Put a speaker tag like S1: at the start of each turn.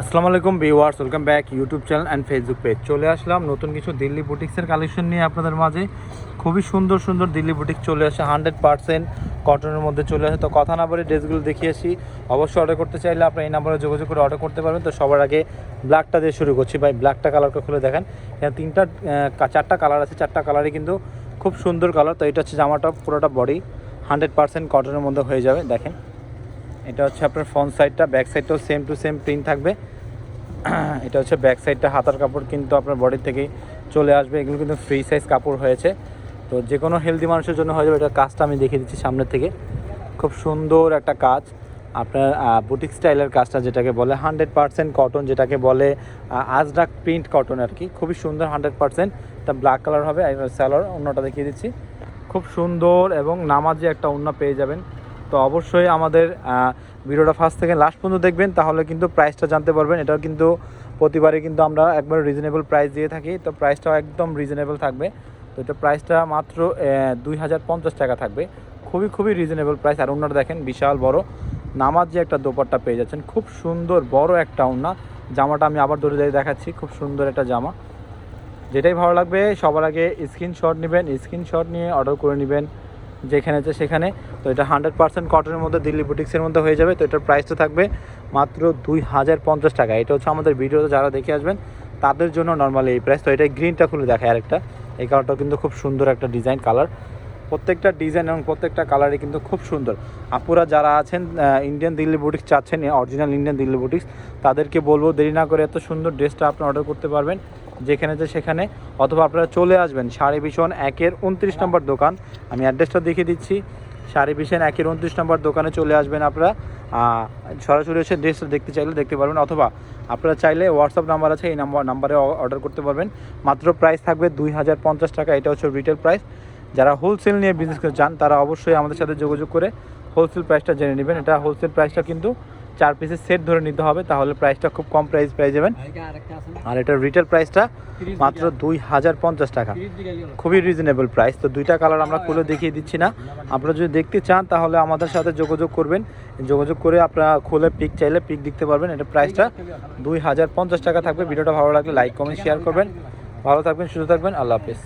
S1: আসসালামু আলাইকুম viewers, welcome back YouTube channel and Facebook page. চলে আসলাম নতুন কিছু দিল্লি বুটিক্সের কালেকশন নিয়ে আপনাদের মাঝে। খুবই সুন্দর সুন্দর দিল্লি বুটিক চলে আসে, 100% কটনের মধ্যে চলে আসে। তো কথা না বলে ড্রেসগুলো দেখিয়ে আসি। অবশ্যই অর্ডার করতে চাইলে আপনার এই নাম্বারে যোগাযোগ করে অর্ডার করতে পারবেন। তো সবার আগে ব্ল্যাকটা দিয়ে শুরু করছি। ভাই ব্ল্যাকটা কালারটা খুলে দেখেন, এখানে চারটা কালার আছে, চারটা কালারই কিন্তু খুব সুন্দর কালার। তো এটা হচ্ছে জামাটা, পুরোটা বডি 100% কটনের মধ্যে হয়ে যাবে। দেখেন, এটা হচ্ছে আপনার ফ্রন্ট সাইডটা, ব্যাক সাইডটাও সেম টু সেম প্রিন্ট থাকবে। এটা হচ্ছে ব্যাক সাইডটা, হাতার কাপড় কিন্তু আপনার বডি থেকেই চলে আসবে। এগুলো কিন্তু ফ্রি সাইজ কাপড় হয়েছে, তো যে কোনো হেলদি মানুষের জন্য হয়ে যাবে। এটার কাজটা আমি দেখিয়ে দিচ্ছি সামনের থেকে। খুব সুন্দর একটা কাজ, আপনার বুটিক স্টাইলের কাজটা যেটাকে বলে 100% কটন, যেটাকে বলে আজরাক প্রিন্ট কটন আর কি। খুবই সুন্দর 100%। এটা ব্ল্যাক কালার হবে। স্যালোর অন্যটা দেখিয়ে দিচ্ছি, খুব সুন্দর এবং নামাজি একটা ওড়না পেয়ে যাবেন। তো অবশ্যই আমাদের ভিডিওটা ফার্স্ট থেকে লাস্ট পর্যন্ত দেখবেন, তাহলে কিন্তু প্রাইসটা জানতে পারবেন। এটাও কিন্তু প্রতিবারই কিন্তু আমরা একবার রিজনেবল প্রাইস দিয়ে থাকি, তো প্রাইসটাও একদম রিজনেবল থাকবে। তো এটা প্রাইসটা মাত্র 2050 টাকা থাকবে, খুবই রিজনেবল প্রাইস। আর ওড়নাটা দেখেন, বিশাল বড় নামাজ যে একটা দোপাট্টা পেয়ে যাচ্ছেন, খুব সুন্দর বড় একটা ওড়না। জামাটা আমি আবার ধরে দেখাচ্ছি, খুব সুন্দর একটা জামা। যেটাই ভালো লাগবে সবার আগে স্ক্রিনশট নেবেন, স্ক্রিনশট নিয়ে অর্ডার করে নেবেন যেখানে আছে সেখানে। তো এটা 100% কটনের মধ্যে দিল্লি বুটিক্সের মধ্যে হয়ে যাবে। তো এটার প্রাইসটা থাকবে মাত্র 2050 টাকা। এটা হচ্ছে আমাদের ভিডিওতে যারা দেখে আসবেন তাদের জন্য নর্মালি এই প্রাইস। তো এটা গ্রিনটা খুলে দেখায় আরেকটা, এই কালারটাও কিন্তু খুব সুন্দর একটা ডিজাইন কালার। প্রত্যেকটা ডিজাইন এবং প্রত্যেকটা কালারই কিন্তু খুব সুন্দর। আপুরা যারা আছেন ইন্ডিয়ান দিল্লি বুটিক্স চাচ্ছেন, অরিজিনাল ইন্ডিয়ান দিল্লি বুটিক্স, তাদেরকে বলবো দেরি না করে এত সুন্দর ড্রেসটা আপনি অর্ডার করতে পারবেন যেখানে যে সেখানে, অথবা আপনারা চলে আসবেন শাড়ি ভিশন 1-29 নম্বর দোকান। আমি অ্যাড্রেসটা দেখিয়ে দিচ্ছি। শাড়ি ভিশন 1-29 নম্বর দোকানে চলে আসবেন আপনারা। সরাসরি এসে ড্রেসটা দেখতে চাইলে দেখতে পারবেন, অথবা আপনারা চাইলে হোয়াটসঅ্যাপ নাম্বার আছে, এই নাম্বারে অর্ডার করতে পারবেন। মাত্র প্রাইস থাকবে 2050 টাকা। এটা হচ্ছে রিটেল প্রাইস। যারা হোলসেল নিয়ে বিজনেস করতে চান তারা অবশ্যই আমাদের সাথে যোগাযোগ করে হোলসেল প্রাইসটা জেনে নেবেন। এটা হোলসেল প্রাইসটা কিন্তু 4 পিসের সেট ধরে নিতে হবে, তাহলে প্রাইসটা খুব কম প্রাইস পেয়ে যাবেন। আর এটার রিটেল প্রাইসটা মাত্র 2050 টাকা, খুবই রিজনেবল প্রাইস। তো দুইটা কালার আমরা খুলে দেখিয়ে দিচ্ছি না, আপনারা যদি দেখতে চান তাহলে আমাদের সাথে যোগাযোগ করবেন। যোগাযোগ করে আপনারা খুলে পিক চাইলে পিক দেখতে পারবেন। এটা প্রাইসটা 2050 টাকা থাকবে। ভিডিওটা ভালো লাগলে লাইক কমেন্ট শেয়ার করবেন। ভালো থাকবেন, সুস্থ থাকবেন, আল্লাহ হাফেজ।